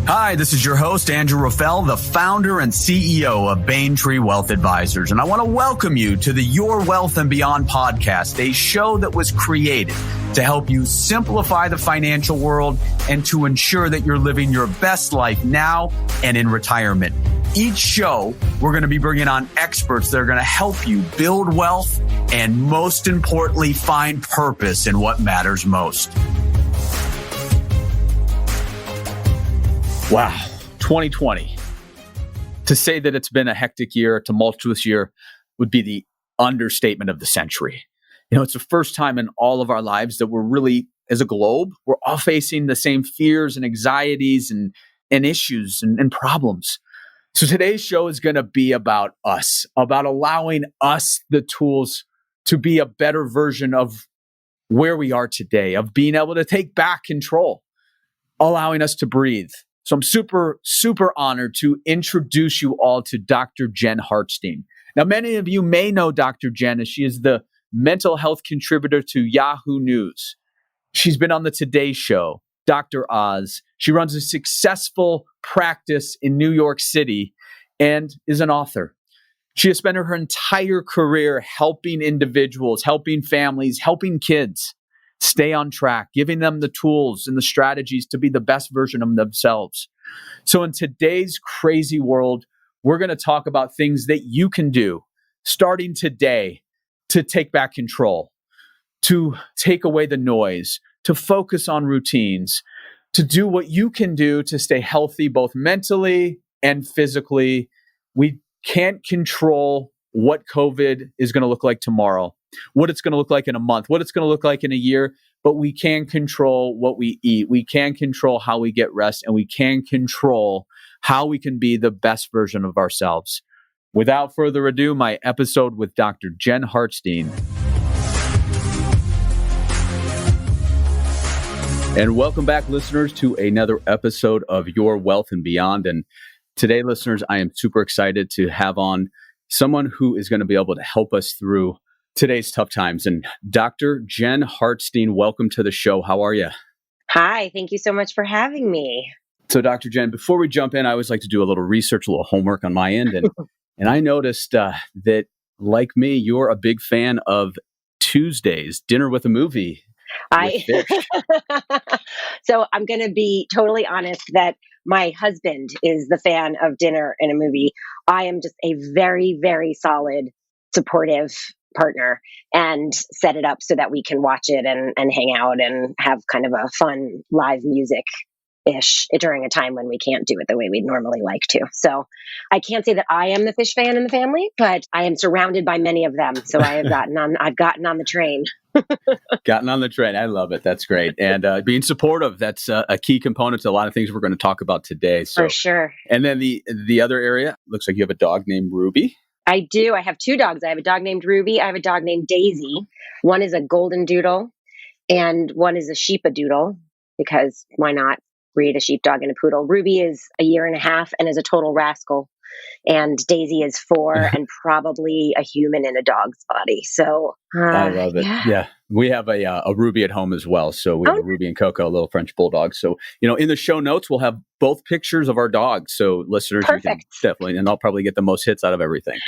Hi, this is your host, Andrew Raffel, the founder and CEO of Baintree Wealth Advisors. And I want to welcome you to the Your Wealth and Beyond podcast, a show that was created to help you simplify the financial world and to ensure that you're living your best life now and in retirement. Each show, we're going to be bringing on experts that are going to help you build wealth and, most importantly, find purpose in what matters most. Wow, 2020. To say that it's been a hectic year, a tumultuous year, would be the understatement of the century. You know, it's the first time in all of our lives that we're really, as a globe, we're all facing the same fears and anxieties and issues and problems. So today's show is going to be about us, about allowing us the tools to be a better version of where we are today, of being able to take back control, allowing us to breathe. So I'm super, super honored to introduce you all to Dr. Jen Hartstein. Now, many of you may know Dr. Jen as she is the mental health contributor to Yahoo News. She's been on the Today Show, Dr. Oz. She runs a successful practice in New York City and is an author. She has spent her entire career helping individuals, helping families, helping kids stay on track, giving them the tools and the strategies to be the best version of themselves. So in today's crazy world, we're going to talk about things that you can do starting today to take back control, to take away the noise, to focus on routines, to do what you can do to stay healthy, both mentally and physically. We can't control what COVID is going to look like tomorrow, what it's going to look like in a month, what it's going to look like in a year, but we can control what we eat. We can control how we get rest, and we can control how we can be the best version of ourselves. Without further ado, my episode with Dr. Jen Hartstein. And welcome back, listeners, to another episode of Your Wealth and Beyond. And today, listeners, I am super excited to have on someone who is going to be able to help us through today's tough times. And Dr. Jen Hartstein, welcome to the show. How are you? Hi, thank you so much for having me. So, Dr. Jen, before we jump in, I always like to do a little research, a little homework on my end. And I noticed that, like me, you're a big fan of Tuesdays, dinner with a movie. So I'm going to be totally honest that my husband is the fan of dinner and a movie. I am just a very, very solid, supportive partner and set it up so that we can watch it and hang out and have kind of a fun live music-ish during a time when we can't do it the way we'd normally like to. So I can't say that I am the fish fan in the family, but I am surrounded by many of them. So I've gotten on the train. Gotten on the train. I love it. That's great. And being supportive, that's a key component to a lot of things we're going to talk about today. So, for sure. And then the other area, looks like you have a dog named Ruby. I do. I have two dogs. I have a dog named Ruby. I have a dog named Daisy. One is a golden doodle and one is a sheepadoodle, because why not breed a sheepdog and a poodle? Ruby is a year and a half and is a total rascal. And Daisy is 4 and probably a human in a dog's body. So I love it. Yeah. We have a Ruby at home as well. So we have a Ruby and Coco, a little French bulldog. So, in the show notes, we'll have both pictures of our dogs. So listeners, you can definitely, and I'll probably get the most hits out of everything.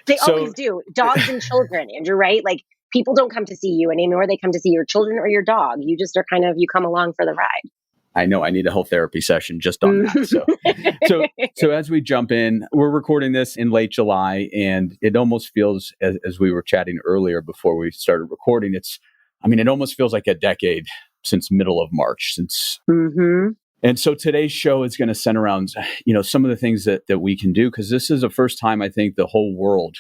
They always do. Dogs and children, Andrew, right? Like, people don't come to see you anymore. They come to see your children or your dog. You just are you come along for the ride. I know I need a whole therapy session just on that. So as we jump in, we're recording this in late July, and it almost feels, as we were chatting earlier before we started recording, it almost feels like a decade since middle of March. And so today's show is going to center around, some of the things that we can do, because this is the first time I think the whole world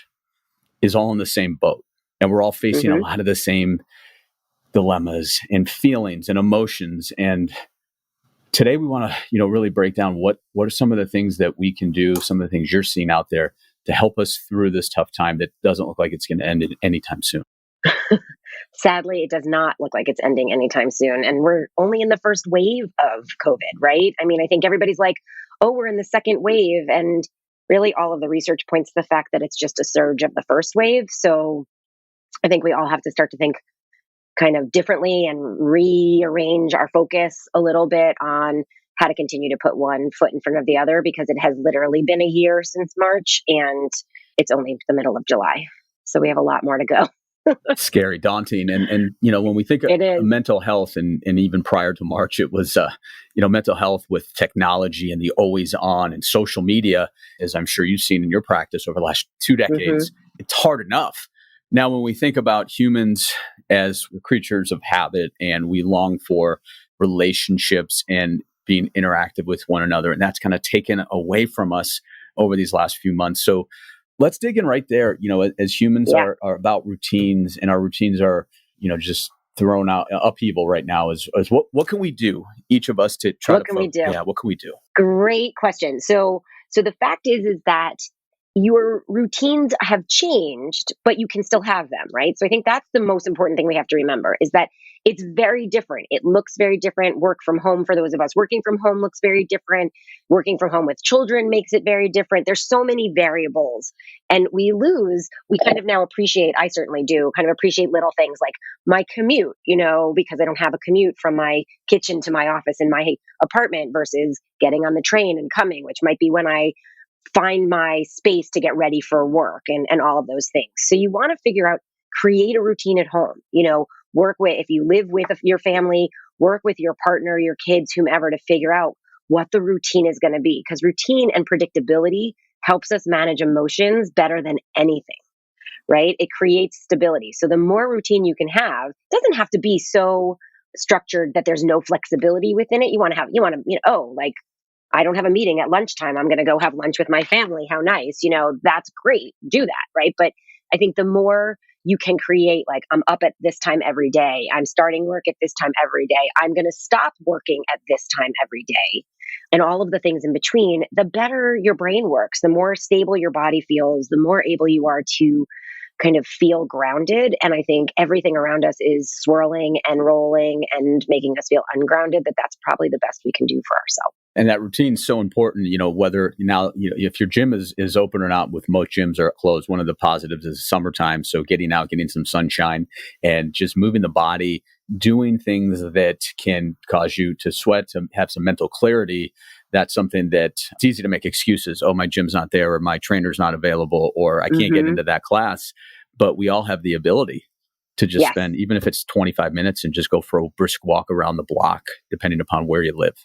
is all in the same boat, and we're all facing a lot of the same dilemmas and feelings and emotions. And today we want to, really break down what are some of the things that we can do, some of the things you're seeing out there to help us through this tough time that doesn't look like it's going to end anytime soon. Sadly, it does not look like it's ending anytime soon. And we're only in the first wave of COVID, right? I mean, I think everybody's like, oh, we're in the second wave. And really all of the research points to the fact that it's just a surge of the first wave. So I think we all have to start to think kind of differently and rearrange our focus a little bit on how to continue to put one foot in front of the other, because it has literally been a year since March and it's only the middle of July. So we have a lot more to go. Scary, daunting. And when we think of It is. mental health and even prior to March, it was, mental health with technology and the always on and social media, as I'm sure you've seen in your practice over the last 2 decades, it's hard enough. Now, when we think about humans as creatures of habit and we long for relationships and being interactive with one another, and that's kind of taken away from us over these last few months. So let's dig in right there. As humans are about routines, and our routines are, just thrown out upheaval right now. Is what can we do? Each of us to try What to can we do? Yeah, what can we do? Great question. So the fact is that your routines have changed, but you can still have them, right? So I think that's the most important thing we have to remember, is that it's very different. It looks very different. Work from home, for those of us working from home, looks very different. Working from home with children makes it very different. There's so many variables, and we kind of now appreciate, I certainly do, kind of appreciate little things like my commute, because I don't have a commute from my kitchen to my office in my apartment versus getting on the train and coming, which might be when I find my space to get ready for work and all of those things. So you want to figure out, create a routine at home, if you live with your family, work with your partner, your kids, whomever, to figure out what the routine is going to be. Because routine and predictability helps us manage emotions better than anything, right? It creates stability. So the more routine you can have, it doesn't have to be so structured that there's no flexibility within it. Like, I don't have a meeting at lunchtime, I'm going to go have lunch with my family. How nice. That's great. Do that. Right. But I think the more you can create, like, I'm up at this time every day, I'm starting work at this time every day, I'm going to stop working at this time every day, and all of the things in between, the better your brain works, the more stable your body feels, the more able you are to kind of feel grounded. And I think everything around us is swirling and rolling and making us feel ungrounded, that's probably the best we can do for ourselves. And that routine is so important, whether now, if your gym is open or not. With most gyms are closed, one of the positives is summertime. So getting out, getting some sunshine and just moving the body, doing things that can cause you to sweat, to have some mental clarity. That's something that it's easy to make excuses. Oh, my gym's not there, or my trainer's not available, or I can't get into that class. But we all have the ability to just spend, even if it's 25 minutes, and just go for a brisk walk around the block, depending upon where you live.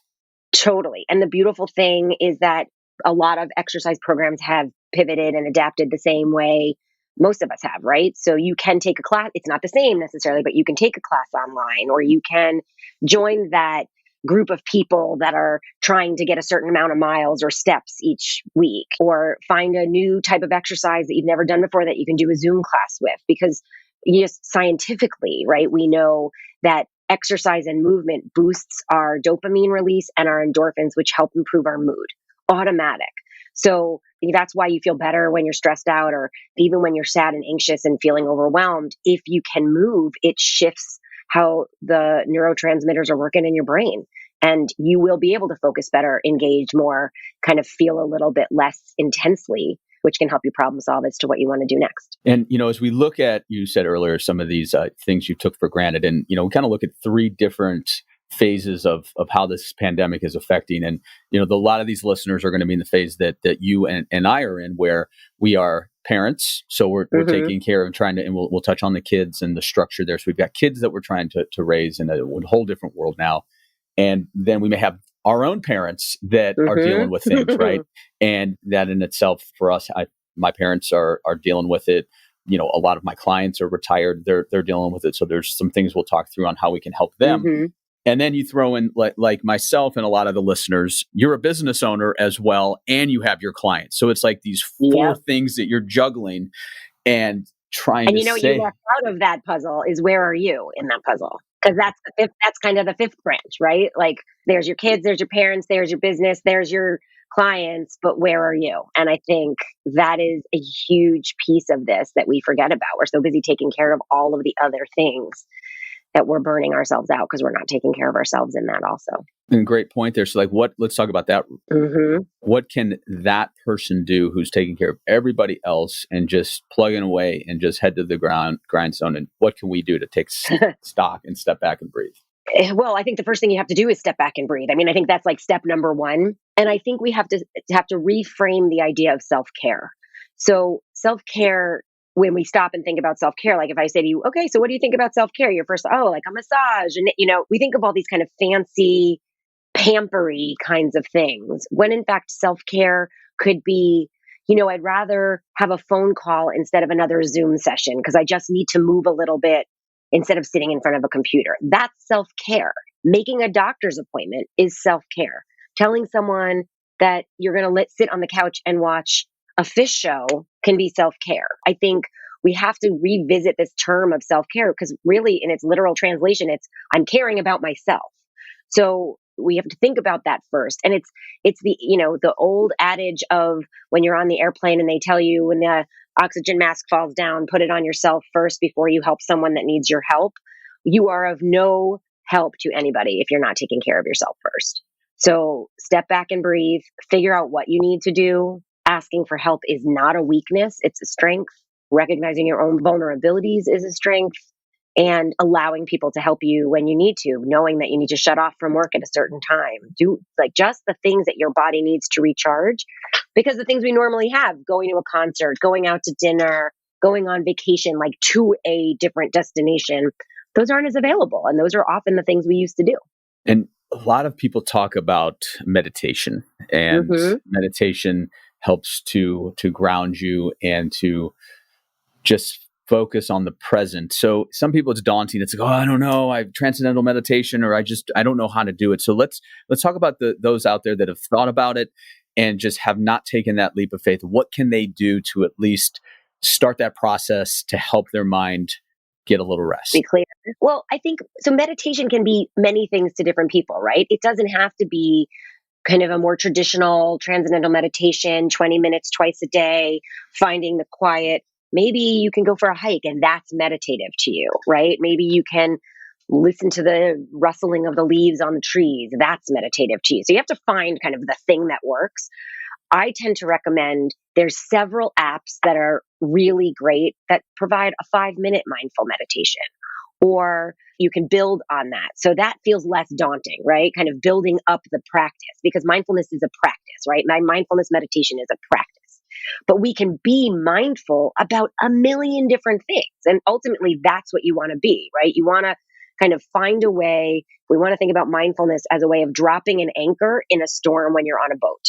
Totally. And the beautiful thing is that a lot of exercise programs have pivoted and adapted the same way most of us have, right? So you can take a class. It's not the same necessarily, but you can take a class online, or you can join that group of people that are trying to get a certain amount of miles or steps each week, or find a new type of exercise that you've never done before that you can do a Zoom class with. Because just scientifically, right, we know that exercise and movement boosts our dopamine release and our endorphins, which help improve our mood. Automatic. So that's why you feel better when you're stressed out, or even when you're sad and anxious and feeling overwhelmed. If you can move, it shifts how the neurotransmitters are working in your brain, and you will be able to focus better, engage more, kind of feel a little bit less intensely, which can help you problem solve as to what you want to do next. And, as we look at, you said earlier, some of these things you took for granted, and, we kind of look at 3 different phases of how this pandemic is affecting. And, a lot of these listeners are going to be in the phase that you and I are in, where we are parents. So we're taking care of trying to, and we'll touch on the kids and the structure there. So we've got kids that we're trying to raise in a whole different world now. And then we may have our own parents that are dealing with things, right? And that in itself, for us, my parents are dealing with it. A lot of my clients are retired; they're dealing with it. So there's some things we'll talk through on how we can help them. And then you throw in, like myself and a lot of the listeners, you're a business owner as well, and you have your clients. So it's like these 4 things that you're juggling and trying to say. You left out of that puzzle is, where are you in that puzzle? Because that's kind of the 5th branch, right? Like, there's your kids, there's your parents, there's your business, there's your clients, but where are you? And I think that is a huge piece of this that we forget about. We're so busy taking care of all of the other things that we're burning ourselves out because we're not taking care of ourselves in that also. And great point there. So let's talk about that. What can that person do who's taking care of everybody else and just plugging away and just head to the grindstone? And what can we do to take stock and step back and breathe? Well, I think the first thing you have to do is step back and breathe. I mean, I think that's like step number one. And I think we have to reframe the idea of self-care. So self-care, when we stop and think about self-care, like if I say to you, okay, so what do you think about self-care? Your first, oh, like a massage. And, we think of all these kind of fancy, pampery kinds of things, when in fact, self-care could be, I'd rather have a phone call instead of another Zoom session because I just need to move a little bit instead of sitting in front of a computer. That's self care. Making a doctor's appointment is self care. Telling someone that you're going to sit on the couch and watch a fish show can be self care. I think we have to revisit this term of self care because, really, in its literal translation, it's I'm caring about myself. So we have to think about that first. And it's the old adage of when you're on the airplane and they tell you when the oxygen mask falls down, put it on yourself first before you help someone that needs your help. You are of no help to anybody if you're not taking care of yourself first. So step back and breathe, figure out what you need to do. Asking for help is not a weakness, it's a strength. Recognizing your own vulnerabilities is a strength. And allowing people to help you when you need to, knowing that you need to shut off from work at a certain time. Do like just the things that your body needs to recharge, because the things we normally have, going to a concert, going out to dinner, going on vacation, like to a different destination, those aren't as available. And those are often the things we used to do. And a lot of people talk about meditation, and meditation helps to ground you and to just focus on the present. So some people it's daunting. It's like, oh, I don't know, I have transcendental meditation, or I don't know how to do it. So let's talk about those out there that have thought about it and just have not taken that leap of faith. What can they do to at least start that process to help their mind get a little rest? Be clear. Well, I think so. Meditation can be many things to different people, right? It doesn't have to be kind of a more traditional transcendental meditation, 20 minutes twice a day, finding the quiet. Maybe you can go for a hike and that's meditative to you, right? Maybe you can listen to the rustling of the leaves on the trees. That's meditative to you. So you have to find kind of the thing that works. I tend to recommend there's several apps that are really great that provide a 5-minute mindful meditation, or you can build on that. So that feels less daunting, right? Kind of building up the practice, because mindfulness is a practice, right? My mindfulness meditation is a practice. But we can be mindful about a million different things. And ultimately, that's what you want to be, right? You want to kind of find a way. We want to think about mindfulness as a way of dropping an anchor in a storm when you're on a boat,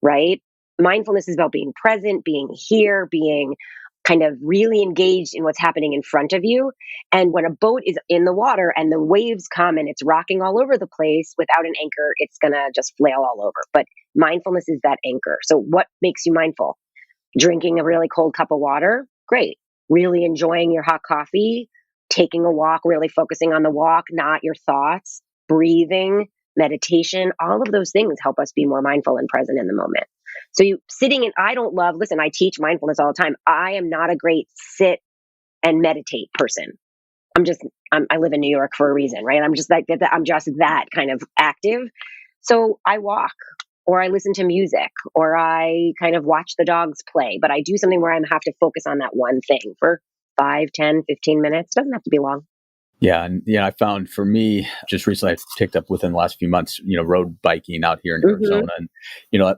right? Mindfulness is about being present, being here, being kind of really engaged in what's happening in front of you. And when a boat is in the water and the waves come and it's rocking all over the place, without an anchor, it's going to just flail all over. But mindfulness is that anchor. So what makes you mindful? Drinking a really cold cup of water? Great. Really enjoying your hot coffee, taking a walk, really focusing on the walk, not your thoughts, breathing, meditation, all of those things help us be more mindful and present in the moment. So I teach mindfulness all the time. I am not a great sit and meditate person. I live in New York for a reason, right? I'm just that kind of active. So I walk, or I listen to music, or I kind of watch the dogs play, but I do something where I have to focus on that one thing for 5, 10, 15 minutes. It doesn't have to be long. Yeah. And, I found for me, just recently, I've picked up within the last few months, road biking out here in Arizona. And,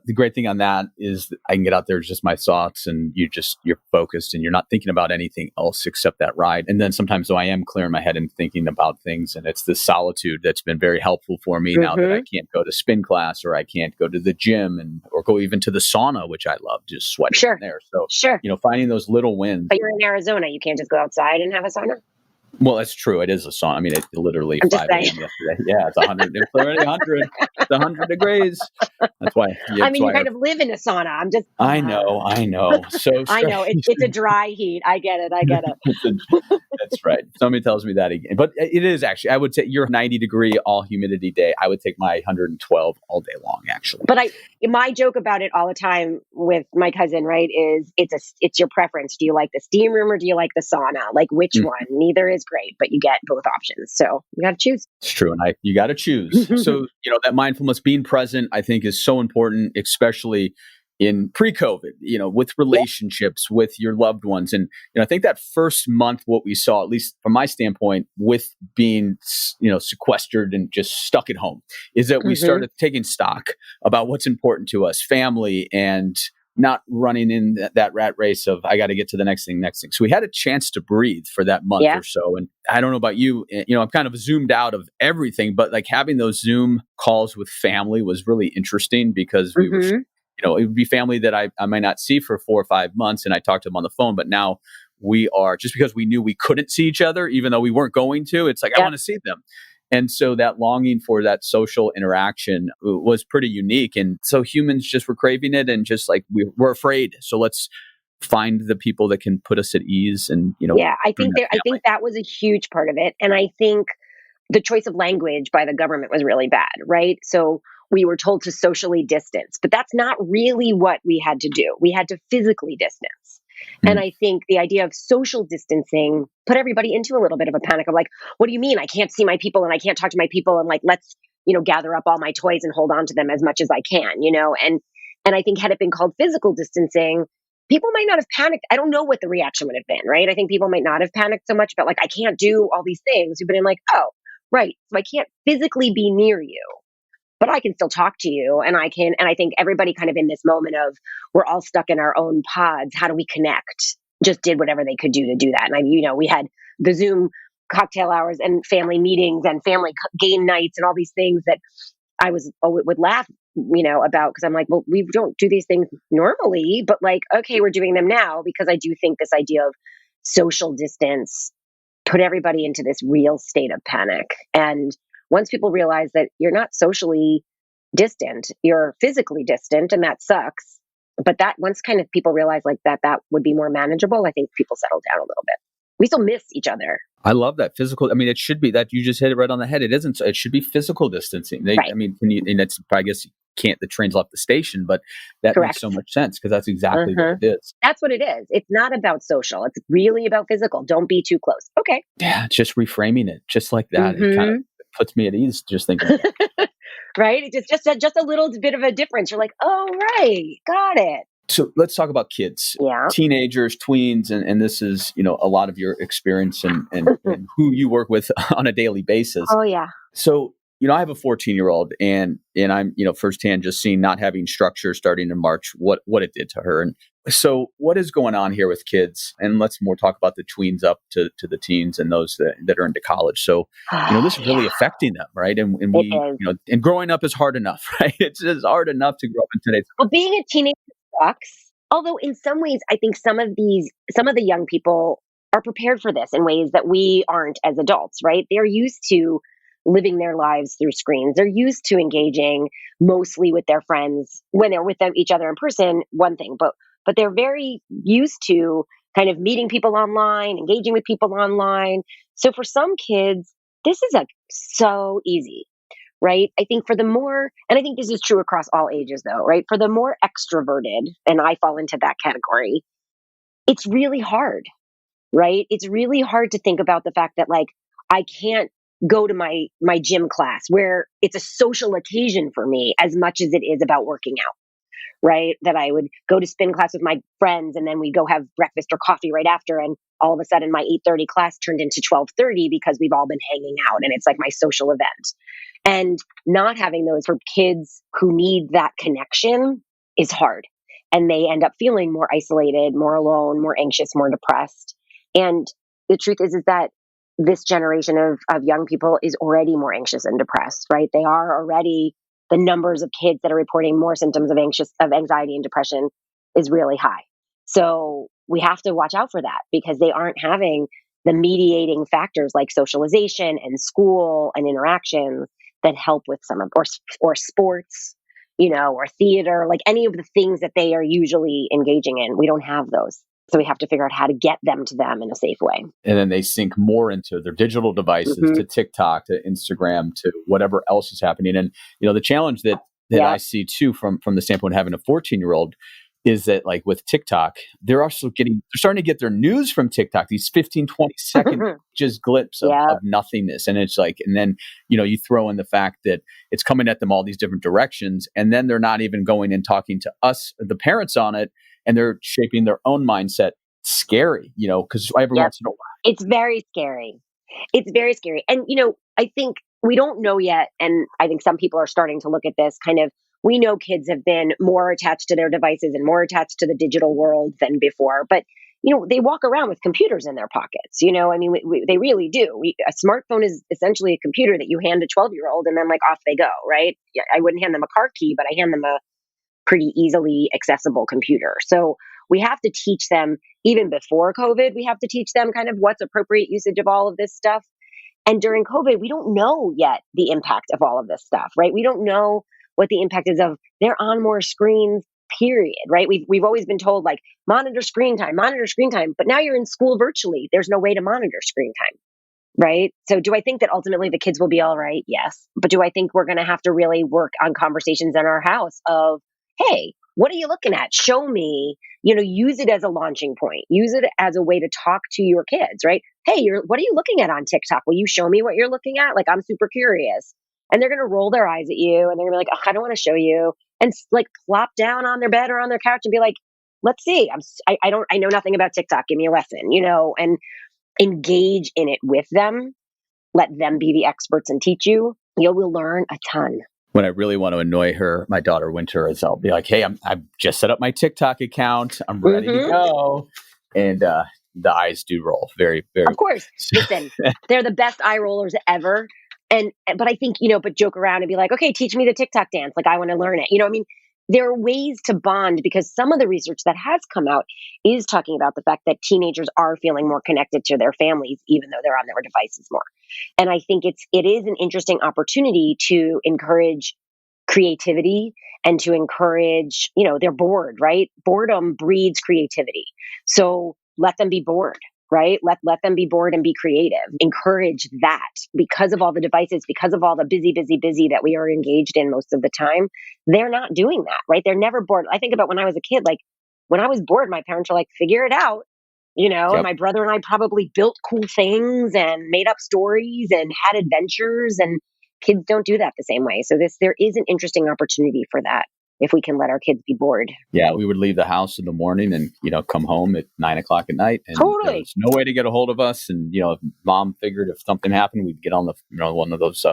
the great thing on that is that I can get out there, just my thoughts, and you're focused and you're not thinking about anything else except that ride. And then sometimes though I am clearing my head and thinking about things, and it's this solitude that's been very helpful for me now that I can't go to spin class, or I can't go to the gym, or go even to the sauna, which I love, just sweating in there. So, finding those little wins. But you're in Arizona, you can't just go outside and have a sauna. Well, that's true. It is a sauna. I mean, it literally 5 a.m. yesterday. Yeah, it's 100. It's already 100. It's 100 degrees. That's why. Yeah, you kind of live in a sauna. I know. So I know it's a dry heat. I get it. That's right. Somebody tells me that again, but it is actually. I would say your 90-degree all humidity day. I would take my 112 all day long, actually. But my joke about it all the time with my cousin, right, is it's your preference. Do you like the steam room or do you like the sauna? Like which one? Neither is great, but you get both options. So you got to choose. It's true. And you got to choose. So, that mindfulness, being present, I think is so important, especially in pre-COVID, with relationships, with your loved ones. And, I think that first month, what we saw, at least from my standpoint, with being, sequestered and just stuck at home, is that we started taking stock about what's important to us, family, and not running in that rat race of, I got to get to the next thing. So we had a chance to breathe for that month or so. And I don't know about you, I'm kind of zoomed out of everything, but like having those Zoom calls with family was really interesting because we were, it would be family that I might not see for 4 or 5 months. And I talked to them on the phone, but now we are, just because we knew we couldn't see each other, even though we weren't going to, it's like, I want to see them. And so that longing for that social interaction was pretty unique. And so humans just were craving it, and just like we're afraid. So let's find the people that can put us at ease. And, I think that was a huge part of it. And I think the choice of language by the government was really bad, right? So we were told to socially distance, but that's not really what we had to do. We had to physically distance. And I think the idea of social distancing put everybody into a little bit of a panic of like, what do you mean? I can't see my people and I can't talk to my people, and like, let's, gather up all my toys and hold on to them as much as I can, and I think had it been called physical distancing, people might not have panicked. I don't know what the reaction would have been, right? I think people might not have panicked so much about like, I can't do all these things. You've been like, oh, right. So I can't physically be near you, but I can still talk to you, and I think everybody kind of in this moment of, we're all stuck in our own pods. How do we connect? Just did whatever they could do to do that. And we had the Zoom cocktail hours and family meetings and family game nights and all these things that I would laugh, about, because I'm like, well, we don't do these things normally, but like, okay, we're doing them now, because I do think this idea of social distance put everybody into this real state of panic. And once people realize that you're not socially distant, you're physically distant, and that sucks. But that once kind of people realize like that would be more manageable, I think people settle down a little bit. We still miss each other. I love that physical. I mean, it should be that, you just hit it right on the head. It isn't. It should be physical distancing. Right. I mean, and it's, I guess, the train's left the station, but that Correct. makes so much sense, because that's exactly what it is. That's what it is. It's not about social. It's really about physical. Don't be too close. Okay. Yeah, just reframing it just like that. It kind of puts me at ease just thinking about it. Right? It's just a little bit of a difference. You're like, oh, right. Got it. So let's talk about kids, teenagers, tweens, and this is, a lot of your experience and who you work with on a daily basis. Oh, yeah. So, I have a 14-year-old, and I'm, firsthand just seeing not having structure starting in March, what it did to her. And so what is going on here with kids? And let's more talk about the tweens up to the teens and those that are into college. So, this is really affecting them, right? And we, and growing up is hard enough, right? It's just hard enough to grow up in today's. Well, being a teenager sucks. Although in some ways, I think some of the young people are prepared for this in ways that we aren't as adults, right? They're used to living their lives through screens. They're used to engaging mostly with their friends when they're with each other in person, one thing, but they're very used to kind of meeting people online, engaging with people online. So for some kids, this is so easy, right? I think and I think this is true across all ages though, right? For the more extroverted, and I fall into that category, it's really hard, right? It's really hard to think about the fact that like, I can't go to my gym class where it's a social occasion for me as much as it is about working out, right? That I would go to spin class with my friends, and then we go have breakfast or coffee right after. And all of a sudden my 8:30 class turned into 12:30 because we've all been hanging out and it's like my social event. And not having those for kids who need that connection is hard. And they end up feeling more isolated, more alone, more anxious, more depressed. And the truth is that this generation of young people is already more anxious and depressed, right? They are already, the numbers of kids that are reporting more symptoms of anxiety and depression is really high. So we have to watch out for that, because they aren't having the mediating factors like socialization and school and interaction that help with some of, or sports, or theater, like any of the things that they are usually engaging in. We don't have those. So we have to figure out how to get them to them in a safe way. And then they sink more into their digital devices, to TikTok, to Instagram, to whatever else is happening. And, the challenge that I see too, from the standpoint of having a 14-year-old, is that like with TikTok, they're starting to get their news from TikTok, these 15, 20-second just glimpse Yeah. of nothingness. And it's like, and then, you throw in the fact that it's coming at them all these different directions. And then they're not even going and talking to us, the parents on it, and they're shaping their own mindset. Scary, because every Yep. once in a while. It's very scary. It's very scary. And, I think we don't know yet. And I think some people are starting to look at this kind of, we know kids have been more attached to their devices and more attached to the digital world than before. But, they walk around with computers in their pockets. I mean, they really do. A smartphone is essentially a computer that you hand a 12-year-old and then like off they go, right? I wouldn't hand them a car key, but I hand them a pretty easily accessible computer. So we have to teach them, even before COVID, we have to teach them kind of what's appropriate usage of all of this stuff. And during COVID, we don't know yet the impact of all of this stuff, right? We don't know what the impact is of they're on more screens, period, right? We've always been told like monitor screen time, but now you're in school virtually. There's no way to monitor screen time, right? So do I think that ultimately the kids will be all right? Yes. But do I think we're going to have to really work on conversations in our house of, hey, what are you looking at? Show me, use it as a launching point. Use it as a way to talk to your kids, right? Hey, what are you looking at on TikTok? Will you show me what you're looking at? Like, I'm super curious. And they're going to roll their eyes at you and they're going to be like, oh, I don't want to show you. And like plop down on their bed or on their couch and be like, let's see. I know nothing about TikTok. Give me a lesson, and engage in it with them. Let them be the experts and teach you. You will learn a ton. When I really want to annoy her, my daughter Winter, is I'll be like, hey, I've just set up my TikTok account. I'm ready to go. And the eyes do roll very, very. Of course. Listen, they're the best eye rollers ever. But I think, but joke around and be like, okay, teach me the TikTok dance. Like, I want to learn it. I mean, there are ways to bond because some of the research that has come out is talking about the fact that teenagers are feeling more connected to their families, even though they're on their devices more. And I think it is an interesting opportunity to encourage creativity and to encourage, they're bored, right? Boredom breeds creativity. So let them be bored, right? Let them be bored and be creative. Encourage that because of all the devices, because of all the busy that we are engaged in most of the time. They're not doing that, right? They're never bored. I think about when I was a kid, like when I was bored, my parents were like, figure it out, and my brother and I probably built cool things and made up stories and had adventures, and kids don't do that the same way. So there is an interesting opportunity for that if we can let our kids be bored. Yeah, we would leave the house in the morning and, come home at 9:00 at night. And Totally. There was no way to get a hold of us. And, if mom figured if something happened, we'd get on the, one of those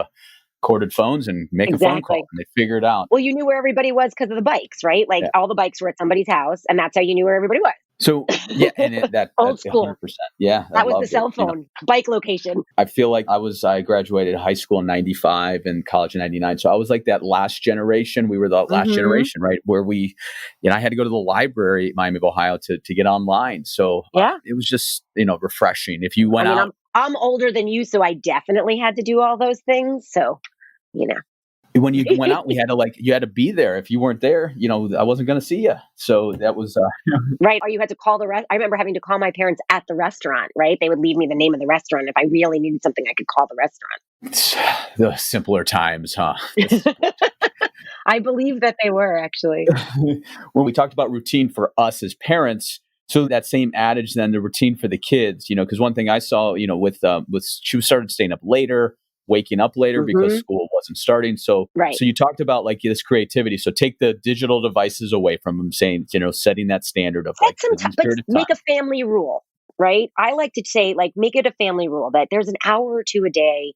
corded phones and make a phone call, and they figure it out. Well, you knew where everybody was because of the bikes, right? Like all the bikes were at somebody's house, and that's how you knew where everybody was. So yeah, and that old school. 100%. Yeah, that was the cell phone bike location. I feel like I graduated high school in 95 and college in 99. So I was like that last generation. We were the last generation, right? Where we, I had to go to the library at Miami of Ohio to get online. So it was just, refreshing. If you went out. I'm older than you, so I definitely had to do all those things. So, when you went out, you had to be there. If you weren't there, I wasn't going to see you. So that was right. Or you had to call I remember having to call my parents at the restaurant, right? They would leave me the name of the restaurant. If I really needed something, I could call the restaurant. The simpler times, huh? I believe that they were actually. When we talked about routine for us as parents, so that same adage, then the routine for the kids, because one thing I saw, with she started staying up later, waking up later because school wasn't starting. So you talked about like this creativity. So take the digital devices away from them, saying, setting that standard of like make a family rule, right? I like to say like, make it a family rule that there's an hour or two a day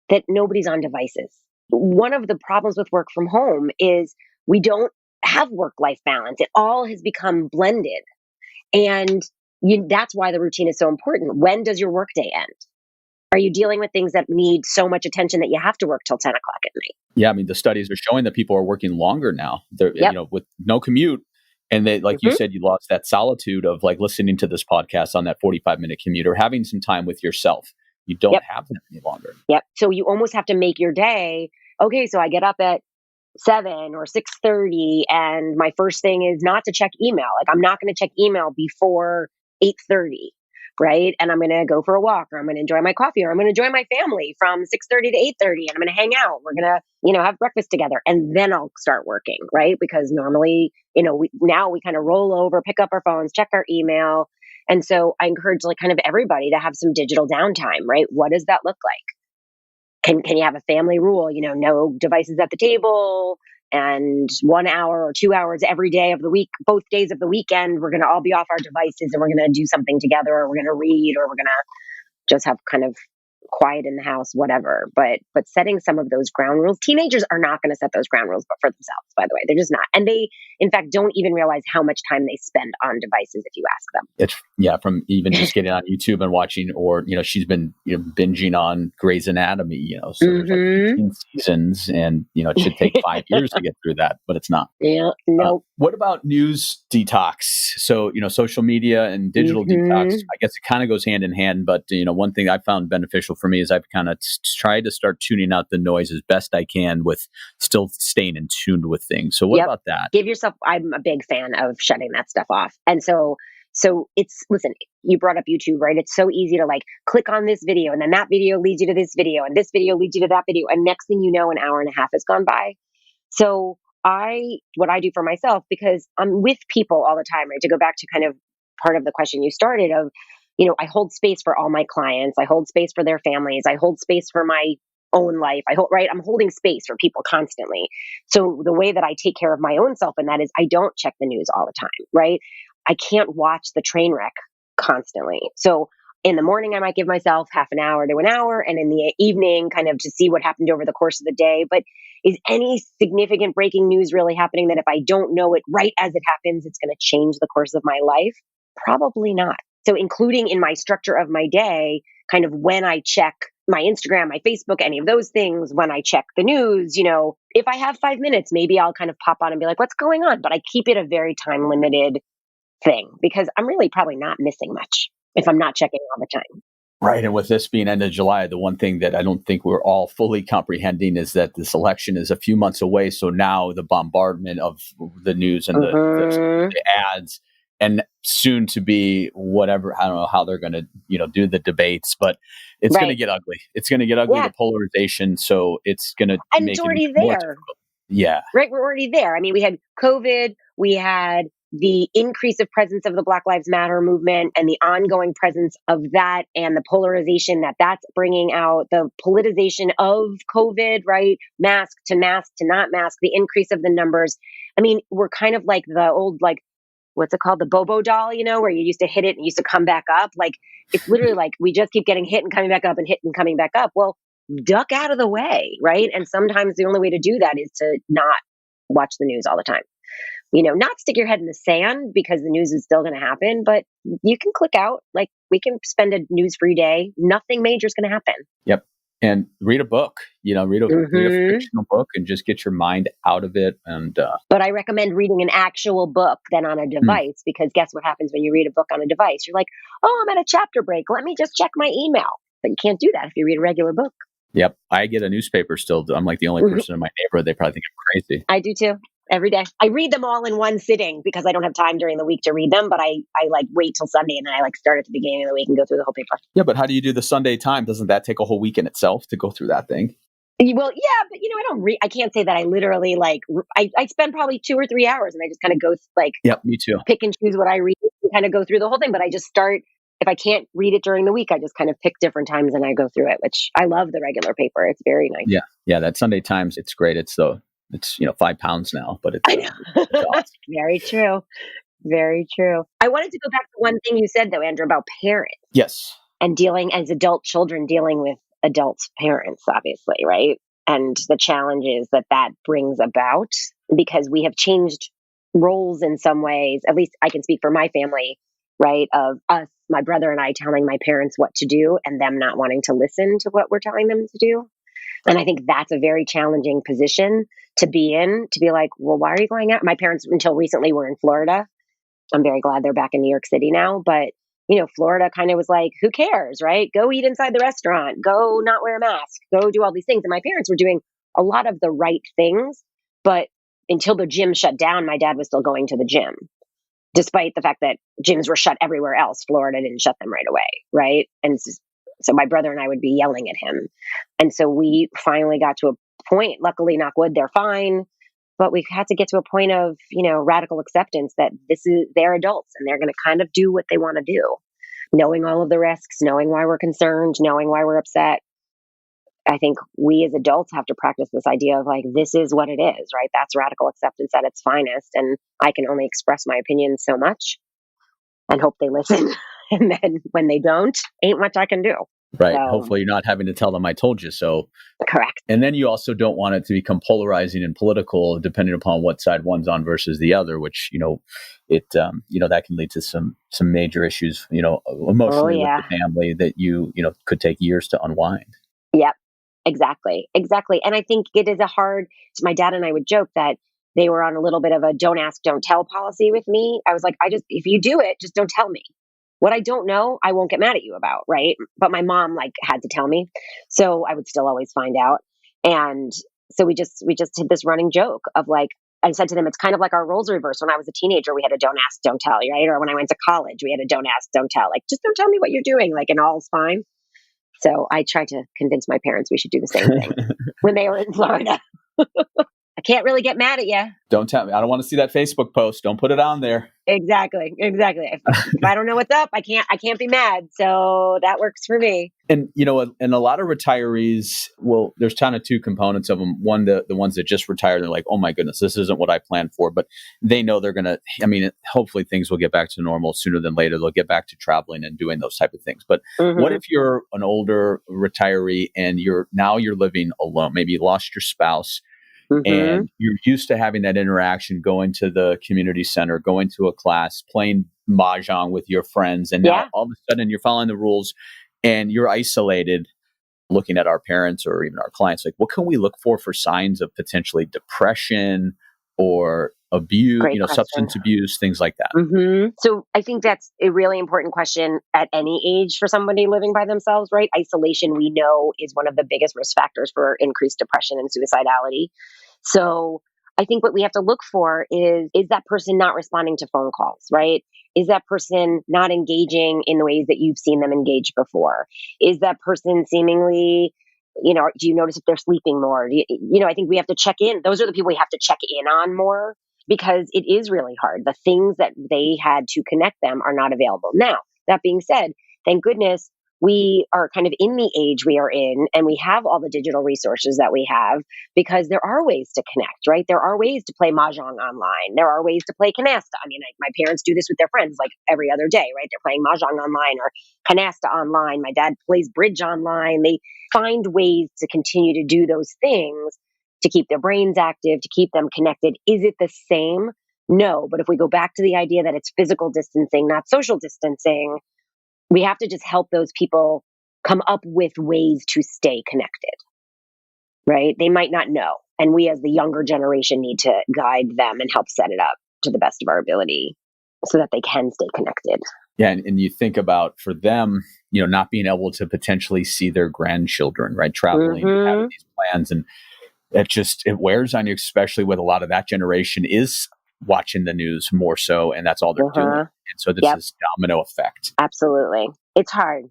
that nobody's on devices. One of the problems with work from home is we don't have work-life balance. It all has become blended. And that's why the routine is so important. When does your workday end? Are you dealing with things that need so much attention that you have to work till 10 o'clock at night? Yeah, I mean, the studies are showing that people are working longer now. They're, with no commute. And they, like you said, you lost that solitude of like listening to this podcast on that 45-minute commute or having some time with yourself. You don't have that any longer. Yep. So you almost have to make your day. Okay, so I get up at 7 or 6:30, and my first thing is not to check email. Like I'm not going to check email before 8:30. right? And I'm going to go for a walk, or I'm going to enjoy my coffee, or I'm going to join my family from 6:30 to 8:30, and I'm going to hang out. We're going to, have breakfast together, and then I'll start working, right? Because normally, now we kind of roll over, pick up our phones, check our email. And so I encourage like kind of everybody to have some digital downtime, right? What does that look like? Can you have a family rule? No devices at the table, and 1 hour or 2 hours every day of the week, both days of the weekend, we're going to all be off our devices and we're going to do something together, or we're going to read, or we're going to just have kind of quiet in the house, whatever. But setting some of those ground rules, teenagers are not going to set those ground rules, but for themselves, by the way, they're just not. And they, in fact, don't even realize how much time they spend on devices if you ask them. It's from even just getting on YouTube and watching, or she's been binging on Grey's Anatomy. So there's like 18 seasons, and it should take 5 years to get through that, but it's not. Yeah, no. What about news detox? So social media and digital detox. I guess it kind of goes hand in hand, but one thing I found beneficial for me is I've kind of tried to start tuning out the noise as best I can, with still staying in tune with things. So what about that? Give yourself. I'm a big fan of shutting that stuff off, and so listen, you brought up YouTube, right? It's so easy to like click on this video, and then that video leads you to this video, and this video leads you to that video, and next thing you know, an hour and a half has gone by. So what I do for myself, because I'm with people all the time, right? To go back to kind of part of the question you started of, I hold space for all my clients. I hold space for their families. I hold space for my own life. I'm holding space for people constantly. So the way that I take care of my own self in that is I don't check the news all the time, right? I can't watch the train wreck constantly. So in the morning, I might give myself half an hour to an hour, and in the evening, kind of to see what happened over the course of the day. But is any significant breaking news really happening that if I don't know it right as it happens, it's going to change the course of my life? Probably not. So including in my structure of my day, kind of when I check my Instagram, my Facebook, any of those things, when I check the news, if I have 5 minutes, maybe I'll kind of pop on and be like, what's going on? But I keep it a very time limited thing, because I'm really probably not missing much if I'm not checking all the time. Right. And with this being end of July, the one thing that I don't think we're all fully comprehending is that this election is a few months away. So now the bombardment of the news and the ads, and soon to be whatever, I don't know how they're going to, do the debates, but it's going to get ugly. It's going to get ugly, the polarization. So it's going to make it already more there. difficult. Yeah. Right. We're already there. I mean, we had COVID, we had the increase of presence of the Black Lives Matter movement, and the ongoing presence of that, and the polarization that's bringing out, the politicization of COVID, right? Mask to not mask, the increase of the numbers. I mean, we're kind of like the old, like, what's it called? The Bobo doll, where you used to hit it and it used to come back up. Like, it's literally like we just keep getting hit and coming back up and hit and coming back up. Well, duck out of the way, right? And sometimes the only way to do that is to not watch the news all the time. Not stick your head in the sand, because the news is still going to happen, but you can click out. Like, we can spend a news-free day. Nothing major is going to happen. Yep. And read a book, read a fictional book, and just get your mind out of it. And But I recommend reading an actual book than on a device, because guess what happens when you read a book on a device? You're like, oh, I'm at a chapter break. Let me just check my email. But you can't do that if you read a regular book. Yep. I get a newspaper still. I'm like the only person in my neighborhood. They probably think I'm crazy. I do too. Every day. I read them all in one sitting, because I don't have time during the week to read them, but I like wait till Sunday, and then I like start at the beginning of the week and go through the whole paper. Yeah, but how do you do the Sunday time? Doesn't that take a whole week in itself to go through that thing? Well, yeah, but I don't read. I can't say that I literally I spend probably 2 or 3 hours, and I just kind of go Yep, me too. Pick and choose what I read and kind of go through the whole thing. But I just start, if I can't read it during the week, I just kind of pick different times and I go through it, which I love the regular paper. It's very nice. Yeah. Yeah. That Sunday Times, it's great. It's 5 pounds now, but it's, I know. it's awesome. Very true. Very true. I wanted to go back to one thing you said though, Andrew, about parents. Yes. And dealing as adult children, dealing with adult parents, obviously, right? And the challenges that brings about, because we have changed roles in some ways. At least I can speak for my family, right? Of us, my brother and I telling my parents what to do, and them not wanting to listen to what we're telling them to do. And I think that's a very challenging position to be in, to be like, well, why are you going out? My parents, until recently, were in Florida. I'm very glad they're back in New York City now. But, Florida kind of was like, who cares, right? Go eat inside the restaurant, go not wear a mask, go do all these things. And my parents were doing a lot of the right things. But until the gym shut down, my dad was still going to the gym. despite the fact that gyms were shut everywhere else. Florida didn't shut them right away, right? And so my brother and I would be yelling at him. And so we finally got to a point, luckily, knock wood, they're fine. But we've had to get to a point of, radical acceptance that they're adults and they're going to kind of do what they want to do, knowing all of the risks, knowing why we're concerned, knowing why we're upset. I think we as adults have to practice this idea of like, this is what it is, right? That's radical acceptance at its finest. And I can only express my opinion so much and hope they listen. And then when they don't, ain't much I can do. Right. So, Hopefully you're not having to tell them I told you so. correct. And then you also don't want it to become polarizing and political depending upon what side one's on versus the other, which, that can lead to some major issues, emotionally with the family that could take years to unwind. Yep. Exactly. And I think it is my dad and I would joke that they were on a little bit of a don't ask, don't tell policy with me. I was like, if you do it, just don't tell me. What I don't know, I won't get mad at you about, right? But my mom had to tell me. So I would still always find out. And so we just did this running joke of like, I said to them, it's kind of like our roles reversed. When I was a teenager, we had a don't ask, don't tell, right? Or when I went to college, we had a don't ask, don't tell. Like, just don't tell me what you're doing, and all's fine. So I tried to convince my parents we should do the same thing when they were in Florida. I can't really get mad at you. Don't tell me. I don't want to see that Facebook post. Don't put it on there. Exactly. If I don't know what's up, I can't be mad. So that works for me. And, and a lot of retirees, well, there's kind of two components of them. One, the ones that just retired, they're like, oh my goodness, this isn't what I planned for. But they know they're going to, hopefully things will get back to normal sooner than later. They'll get back to traveling and doing those type of things. But what if you're an older retiree and you're living alone? Maybe you lost your spouse. And you're used to having that interaction, going to the community center, going to a class, playing mahjong with your friends. And now all of a sudden you're following the rules and you're isolated. Looking at our parents or even our clients, like, what can we look for signs of potentially depression or abuse, substance abuse, things like that? So I think that's a really important question at any age for somebody living by themselves, right? Isolation, we know, is one of the biggest risk factors for increased depression and suicidality. So I think what we have to look for is that person not responding to phone calls, right? Is that person not engaging in the ways that you've seen them engage before? Is that person seemingly, do you notice if they're sleeping more? I think we have to check in. Those are the people we have to check in on more, because it is really hard. The things that they had to connect them are not available. Now, that being said, thank goodness we are kind of in the age we are in, and we have all the digital resources that we have, because there are ways to connect, right? There are ways to play mahjong online. There are ways to play canasta. My parents do this with their friends every other day, right? They're playing mahjong online or canasta online. My dad plays bridge online. They find ways to continue to do those things to keep their brains active, to keep them connected. Is it the same? No. But if we go back to the idea that it's physical distancing, not social distancing, we have to just help those people come up with ways to stay connected, right? They might not know. And we as the younger generation need to guide them and help set it up to the best of our ability so that they can stay connected. Yeah. And you think about, for them, not being able to potentially see their grandchildren, right? Traveling, having these plans, and it wears on you, especially with a lot of that generation is watching the news more so, and that's all they're doing. And so this is domino effect. Absolutely. It's hard.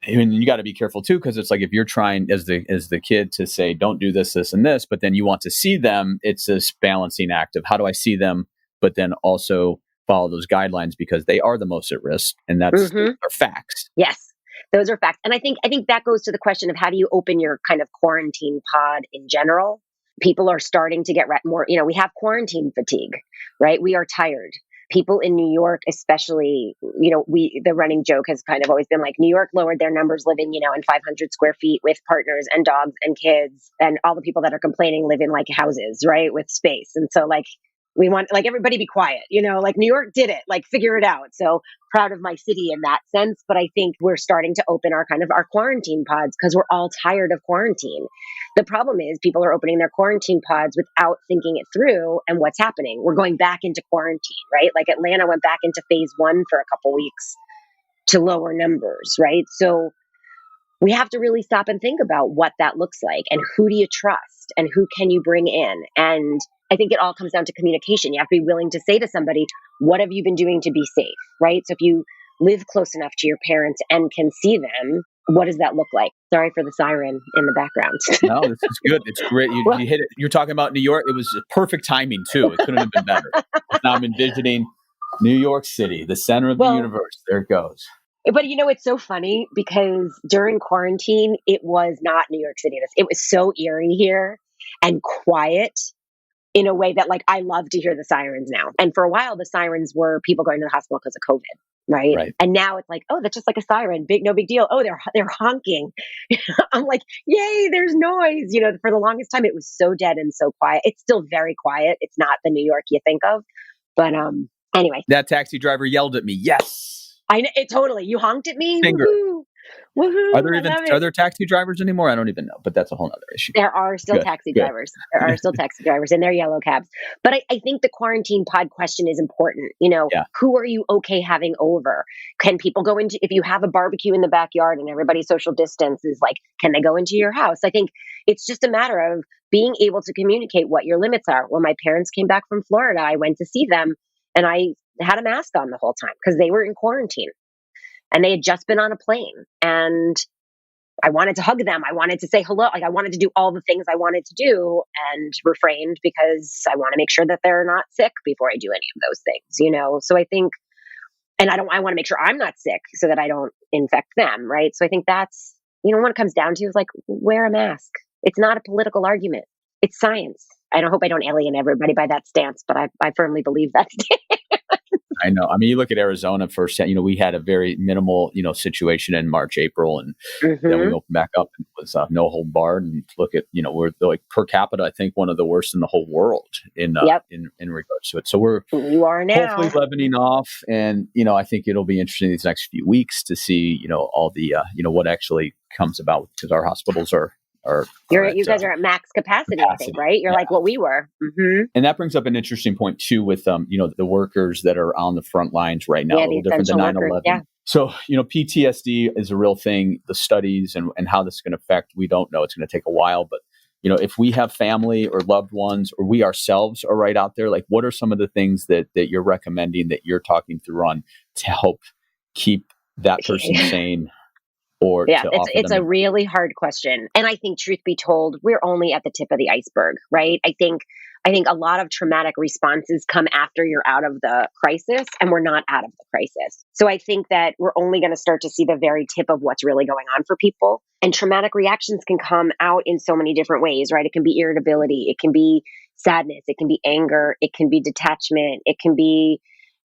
And you got to be careful too, because it's like, if you're trying as the kid to say, don't do this, this, and this, but then you want to see them, it's this balancing act of how do I see them, but then also follow those guidelines, because they are the most at risk, and that's are facts. Yes, those are facts. And I think that goes to the question of how do you open your kind of quarantine pod in general. People are starting to get more, we have quarantine fatigue, right? We are tired. People in New York, especially, the running joke has kind of always been like, New York lowered their numbers living, in 500 square feet with partners and dogs and kids, and all the people that are complaining live in houses, right? With space. And so we want everybody be quiet, New York did it, figure it out. So proud of my city in that sense. But I think we're starting to open our quarantine pods because we're all tired of quarantine. The problem is people are opening their quarantine pods without thinking it through and what's happening. We're going back into quarantine, right? Atlanta went back into phase 1 for a couple weeks to lower numbers, right? So we have to really stop and think about what that looks like, and who do you trust and who can you bring in. And I think it all comes down to communication. You have to be willing to say to somebody, what have you been doing to be safe, right? So if you live close enough to your parents and can see them, what does that look like? Sorry for the siren in the background. No, this is good. It's great. Well, You hit it. You're talking about New York. It was perfect timing too. It couldn't have been better. Now I'm envisioning New York City, the center of the well, universe. There it goes. but it's so funny because during quarantine, it was not New York City. It was so eerie here and quiet in a way that like I love to hear the sirens now. And for a while, the sirens were people going to the hospital because of COVID, right? Right. And now it's like, oh, that's just like a siren, no big deal. Oh, they're honking. I'm like, yay, there's noise. For the longest time, it was so dead and so quiet. It's still very quiet. It's not the New York you think of, but anyway, That taxi driver yelled at me. Yes. I know it totally. You honked at me. Finger. Woohoo! Woohoo! Are there taxi drivers anymore? I don't even know, but that's a whole other issue. There are still Good, taxi good. drivers. There are still taxi drivers in their yellow cabs. But I think the quarantine pod question is important. Yeah. Who are you okay having over? Can people go into, if you have a barbecue in the backyard and everybody's social distance is like, can they go into your house? I think it's just a matter of being able to communicate what your limits are. When my parents came back from Florida, I went to see them and I had a mask on the whole time because they were in quarantine and they had just been on a plane. And I wanted to hug them. I wanted to say hello. Like I wanted to do all the things I wanted to do and refrained because I want to make sure that they're not sick before I do any of those things. So I think, and I want to make sure I'm not sick so that I don't infect them. Right. So I think that's, what it comes down to is like, wear a mask. It's not a political argument. It's science. I hope I don't alienate everybody by that stance, but I firmly believe that stance. I know. I mean, you look at Arizona first, we had a very minimal, situation in March, April, and then we opened back up and it was no hold barred. And look at, we're like per capita, I think one of the worst in the whole world in regards to it. So we're hopefully leveling off. And, I think it'll be interesting these next few weeks to see, all the, what actually comes about because our hospitals you guys are at max capacity, I think, right? You're like what we were. Mm-hmm. And that brings up an interesting point too with, the workers that are on the front lines right now, a little different than 9/11. Yeah. So, PTSD is a real thing. The studies and how this is going to affect, we don't know. It's going to take a while, but if we have family or loved ones or we ourselves are right out there, like what are some of the things that you're recommending that you're talking through on to help keep that person sane? It's a really hard question. And I think truth be told, we're only at the tip of the iceberg, right? I think a lot of traumatic responses come after you're out of the crisis and we're not out of the crisis. So I think that we're only going to start to see the very tip of what's really going on for people. And traumatic reactions can come out in so many different ways, right? It can be irritability. It can be sadness. It can be anger. It can be detachment. It can be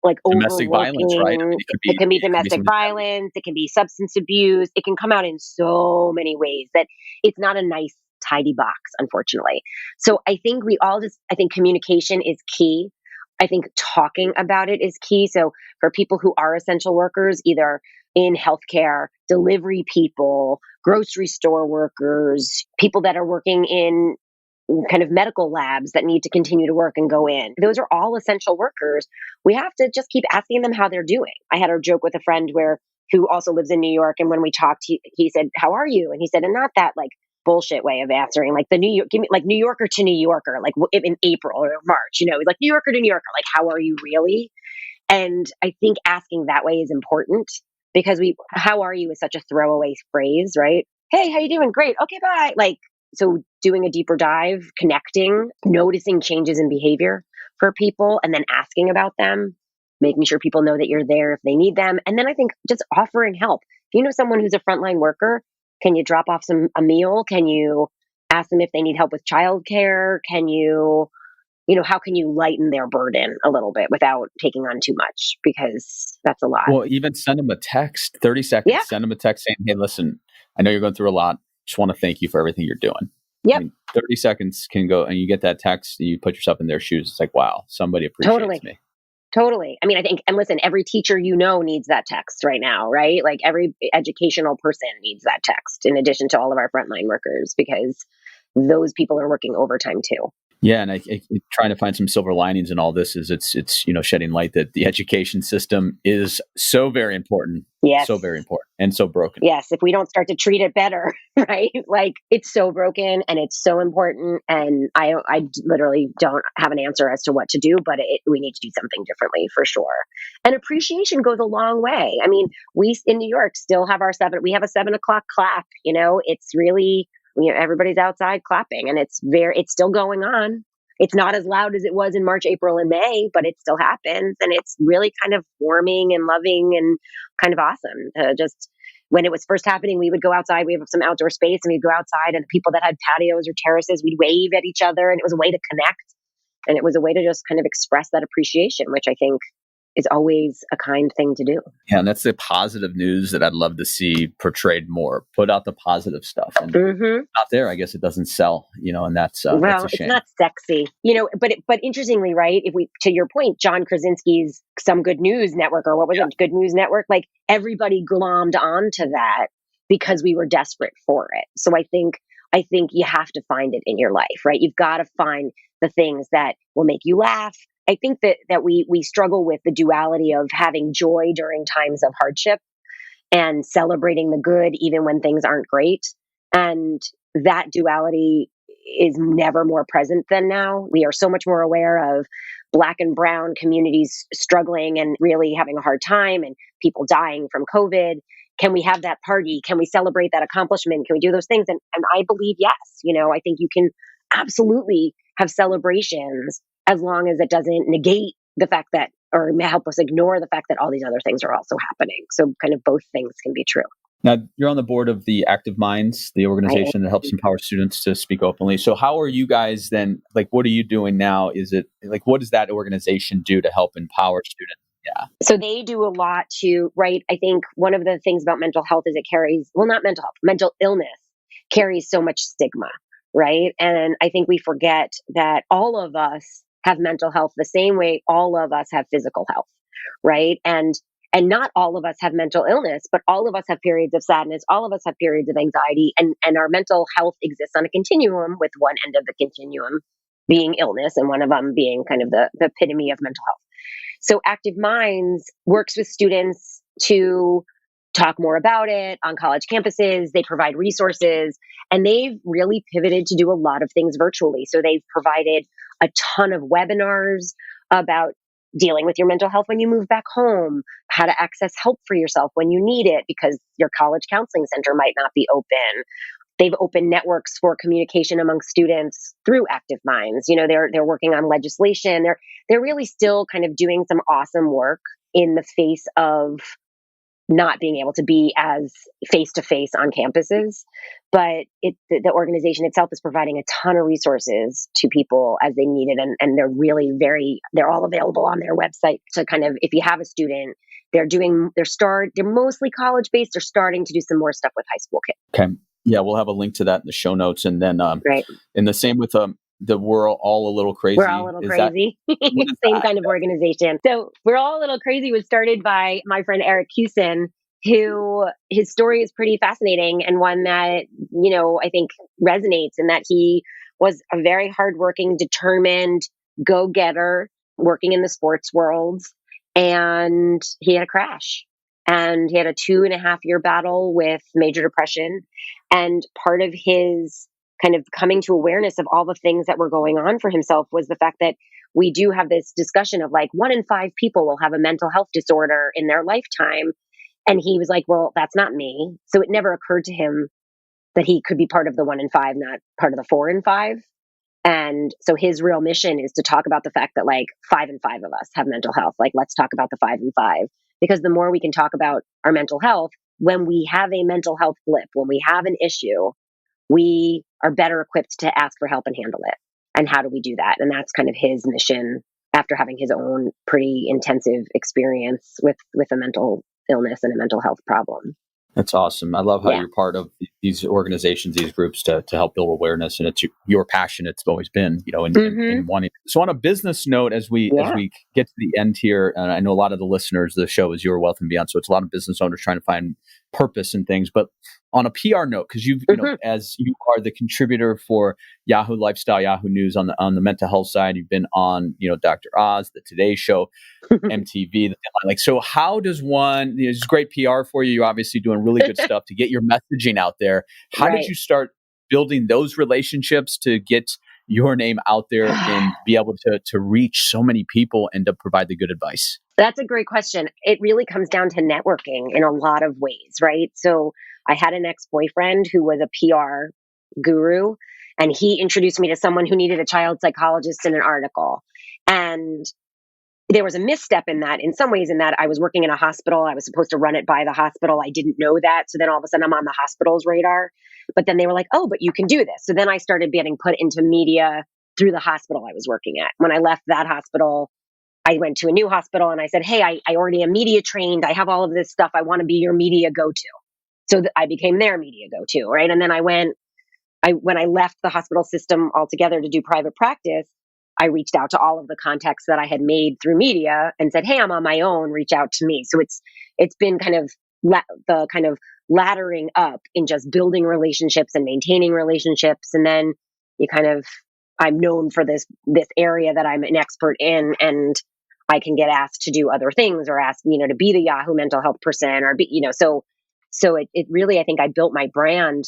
like domestic violence, right? I mean, it can be domestic violence. It can be substance abuse. It can come out in so many ways that it's not a nice, tidy box, unfortunately. So I think I think communication is key. I think talking about it is key. So for people who are essential workers, either in healthcare, delivery people, grocery store workers, people that are working in kind of medical labs that need to continue to work and go in. Those are all essential workers. We have to just keep asking them how they're doing. I had a joke with a friend who also lives in New York. And when we talked, he said, how are you? And he said, and not that like bullshit way of answering, like give me like New Yorker to New Yorker, like in April or March, like New Yorker to New Yorker, like, how are you really? And I think asking that way is important because how are you is such a throwaway phrase, right? Hey, how you doing? Great. Okay, bye. So doing a deeper dive, connecting, noticing changes in behavior for people, and then asking about them, making sure people know that you're there if they need them. And then I think just offering help. If you know someone who's a frontline worker, can you drop off a meal? Can you ask them if they need help with childcare? Can you, how can you lighten their burden a little bit without taking on too much? Because that's a lot. Well, even send them a text, 30 seconds, send them a text saying, hey, listen, I know you're going through a lot. Just want to thank you for everything you're doing. Yep. I mean, 30 seconds can go and you get that text and you put yourself in their shoes. It's like, wow, somebody appreciates me. Totally. I mean, I think, and listen, every teacher needs that text right now, right? Like every educational person needs that text in addition to all of our frontline workers because those people are working overtime too. Yeah, and I trying to find some silver linings in all this is it's shedding light that the education system is Yes. so very important, and so broken. Yes, if we don't start to treat it better, right? Like it's so broken and it's so important. And I literally don't have an answer as to what to do, but we need to do something differently for sure. And appreciation goes a long way. I mean, we in New York still have we have a 7 o'clock clap. It's really, everybody's outside clapping and it's still going on. It's not as loud as it was in March, April, and May, but it still happens. And it's really kind of warming and loving and kind of awesome to just when it was first happening, we would go outside. We have some outdoor space and we'd go outside and the people that had patios or terraces, we'd wave at each other and it was a way to connect. And it was a way to just kind of express that appreciation, which I think is always a kind thing to do. Yeah, and that's the positive news that I'd love to see portrayed more. Put out the positive stuff, and out there, I guess it doesn't sell, and that's a Well, it's shame. not sexy, but interestingly, right? If we, to your point, John Krasinski's Some Good News Network, or what was it? Good News Network, like everybody glommed onto that because we were desperate for it. So I think you have to find it in your life, right? You've got to find the things that will make you laugh. I think that we struggle with the duality of having joy during times of hardship and celebrating the good even when things aren't great. And that duality is never more present than now. We are so much more aware of Black and brown communities struggling and really having a hard time and people dying from COVID. Can we have that party? Can we celebrate that accomplishment? Can we do those things? And I believe yes. I think you can absolutely have celebrations as long as it doesn't negate the fact that, or help us ignore the fact that all these other things are also happening. So kind of both things can be true. Now, you're on the board of the Active Minds, the organization that helps empower students to speak openly. So how are you guys then, like, what are you doing now? Is it like, what does that organization do to help empower students? Yeah. So they do a lot to, right? I think one of the things about mental health is it carries, well, not mental health, mental illness carries so much stigma, right? And I think we forget that all of us have mental health the same way all of us have physical health, right? And not all of us have mental illness, but all of us have periods of sadness. All of us have periods of anxiety, and our mental health exists on a continuum, with one end of the continuum being illness and one of them being kind of the epitome of mental health. So Active Minds works with students to talk more about it on college campuses. They provide resources, and they've really pivoted to do a lot of things virtually. So they've provided a ton of webinars about dealing with your mental health when you move back home, how to access help for yourself when you need it because your college counseling center might not be open. They've opened networks for communication among students through Active Minds. They're working on legislation. They're really still kind of doing some awesome work in the face of not being able to be as face to face on campuses. But the organization itself is providing a ton of resources to people as they need it. And they're really they're all available on their website. So kind of, if you have a student, they're mostly college based. They're starting to do some more stuff with high school kids. Okay. Yeah, we'll have a link to that in the show notes. And then, right. And the same with the We're All a Little Crazy. We're All a Little Crazy. Same kind of organization. So We're All a Little Crazy was started by my friend Eric Hewson, who his story is pretty fascinating and one that, I think resonates, in that he was a very hardworking, determined go-getter working in the sports world. And he had a crash. And he had a 2.5-year battle with major depression. And part of his kind of coming to awareness of all the things that were going on for himself was the fact that we do have this discussion of like 1 in 5 people will have a mental health disorder in their lifetime. And he was like, well, that's not me. So it never occurred to him that he could be part of the 1 in 5, not part of the 4 in 5. And so his real mission is to talk about the fact that like 5 in 5 of us have mental health. Like, let's talk about the 5 in 5, because the more we can talk about our mental health, when we have a mental health blip, when we have an issue, we are better equipped to ask for help and handle it. And how do we do that? And that's kind of his mission after having his own pretty intensive experience with a mental illness and a mental health problem. That's awesome. I love how you're part of these organizations, these groups to help build awareness. And it's your passion. It's always been, in wanting. So on a business note, as we get to the end here, and I know a lot of the listeners, the show is Your Wealth and Beyond. So it's a lot of business owners trying to find purpose and things. But on a PR note, because as you are the contributor for Yahoo Lifestyle, Yahoo News on the mental health side, you've been on, Dr. Oz, the Today Show, MTV, so how does one, it's great PR for you. You're obviously doing really good stuff to get your messaging out there. How did you start building those relationships to get your name out there and be able to reach so many people and to provide the good advice? That's a great question. It really comes down to networking in a lot of ways, right? So I had an ex-boyfriend who was a PR guru, and he introduced me to someone who needed a child psychologist in an article. And there was a misstep in that, in some ways, in that I was working in a hospital. I was supposed to run it by the hospital. I didn't know that. So then all of a sudden I'm on the hospital's radar. But then they were like, oh, but you can do this. So then I started getting put into media through the hospital I was working at. When I left that hospital, I went to a new hospital and I said, hey, I already am media trained. I have all of this stuff. I want to be your media go-to. So I became their media go-to, right? And then when I left the hospital system altogether to do private practice, I reached out to all of the contacts that I had made through media and said, hey, I'm on my own, reach out to me. So it's been kind of the kind of laddering up in just building relationships and maintaining relationships. And then I'm known for this area that I'm an expert in, and I can get asked to do other things or asked, to be the Yahoo mental health person or be, so it really, I think I built my brand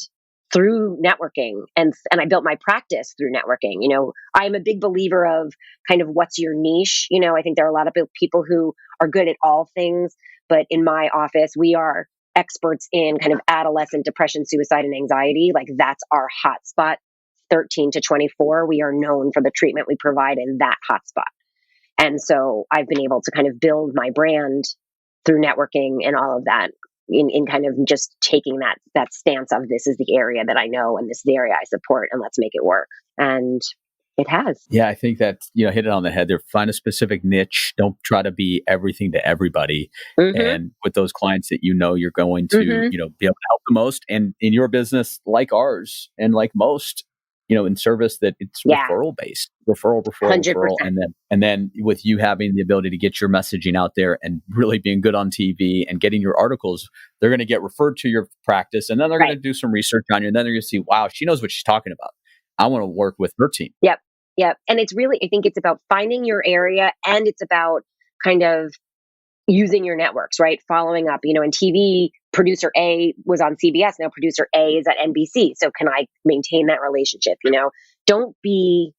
through networking and I built my practice through networking. I'm a big believer of kind of what's your niche. I think there are a lot of people who are good at all things, but in my office, we are experts in kind of adolescent depression, suicide, and anxiety. Like that's our hotspot, 13 to 24. We are known for the treatment we provide in that hotspot. And so I've been able to kind of build my brand through networking and all of that in kind of just taking that stance of this is the area that I know and this is the area I support and let's make it work. And it has. Yeah, I think that, hit it on the head there. Find a specific niche. Don't try to be everything to everybody. And with those clients that you're going to, be able to help the most. And in your business, like ours and like most, in service, that it's referral based, referral, 100%. and then with you having the ability to get your messaging out there and really being good on TV and getting your articles, they're going to get referred to your practice, and then they're going to do some research on you, and then they're going to see, wow, she knows what she's talking about. I want to work with her team. Yep. And it's really, I think it's about finding your area, and it's about kind of using your networks, right? Following up, in TV, producer A was on CBS. Now producer A is at NBC. So can I maintain that relationship? Don't be,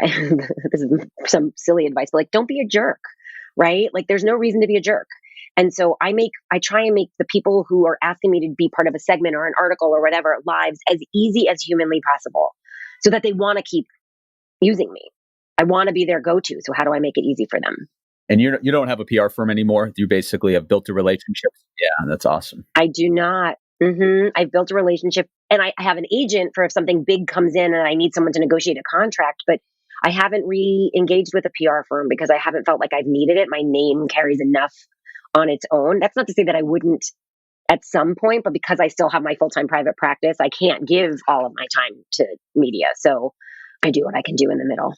this is some silly advice, but don't be a jerk, right? Like there's no reason to be a jerk. And so I try and make the people who are asking me to be part of a segment or an article or whatever lives as easy as humanly possible so that they want to keep using me. I want to be their go-to. So how do I make it easy for them? And you don't have a PR firm anymore. You basically have built a relationship. Yeah, that's awesome. I do not. I've built a relationship, and I have an agent for if something big comes in and I need someone to negotiate a contract, but I haven't re-engaged with a PR firm because I haven't felt like I've needed it. My name carries enough on its own. That's not to say that I wouldn't at some point, but because I still have my full-time private practice, I can't give all of my time to media. So I do what I can do in the middle.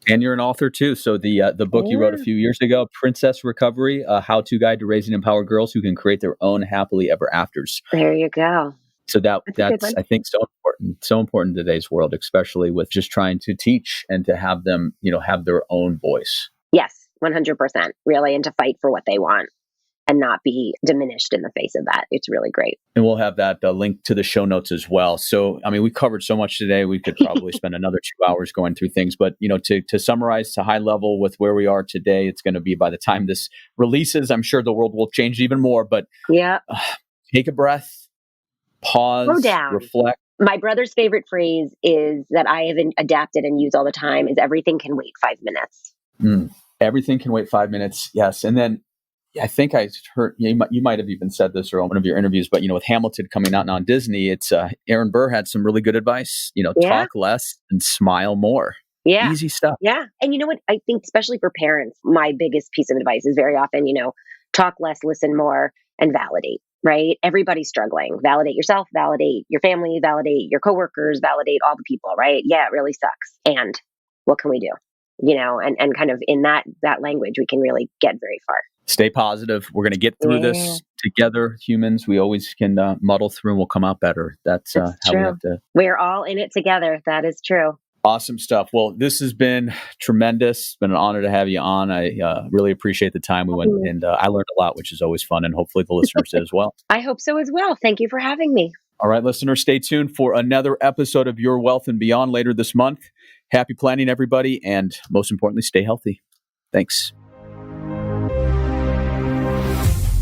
And you're an author too. So the book you wrote a few years ago, Princess Recovery, a how-to guide to raising empowered girls who can create their own happily ever afters. There you go. So that's I think so important in today's world, especially with just trying to teach and to have them, have their own voice. Yes, 100%, really, and to fight for what they want and not be diminished in the face of that. It's really great. And we'll have that link to the show notes as well. So, I mean, we covered so much today. We could probably spend another 2 hours going through things. But, to summarize to high level with where we are today, it's going to be by the time this releases, I'm sure the world will change even more. But take a breath, pause, slow down, reflect. My brother's favorite phrase is that I have adapted and use all the time is everything can wait 5 minutes. Everything can wait 5 minutes. Yes. And then I think I heard, you might have even said this or on one of your interviews, but, with Hamilton coming out now on Disney, it's Aaron Burr had some really good advice, talk less and smile more. Yeah. Easy stuff. Yeah. And you know what? I think especially for parents, my biggest piece of advice is very often, talk less, listen more, and validate, right? Everybody's struggling. Validate yourself, validate your family, validate your coworkers, validate all the people, right? Yeah, it really sucks. And what can we do? And kind of in that language, we can really get very far. Stay positive. We're going to get through this together, humans, we always can muddle through and we'll come out better. That's how true. we have to. We're all in it together. That is true. Awesome stuff. Well, this has been tremendous. It's been an honor to have you on. I really appreciate the time we went, and I learned a lot, which is always fun, and hopefully the listeners did as well. I hope so as well. Thank you for having me. All right, listeners, stay tuned for another episode of Your Wealth and Beyond later this month. Happy planning, everybody, and most importantly, stay healthy. Thanks.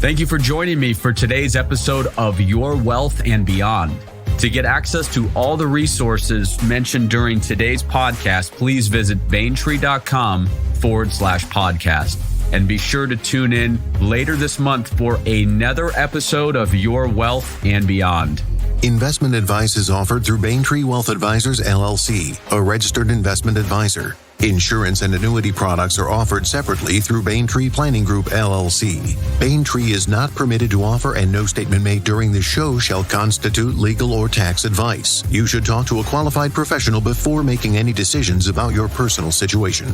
Thank you for joining me for today's episode of Your Wealth and Beyond. To get access to all the resources mentioned during today's podcast, please visit baintree.com/podcast. And be sure to tune in later this month for another episode of Your Wealth and Beyond. Investment advice is offered through Baintree Wealth Advisors, LLC, a registered investment advisor. Insurance and annuity products are offered separately through Baintree Planning Group, LLC. Baintree is not permitted to offer, and no statement made during this show shall constitute legal or tax advice. You should talk to a qualified professional before making any decisions about your personal situation.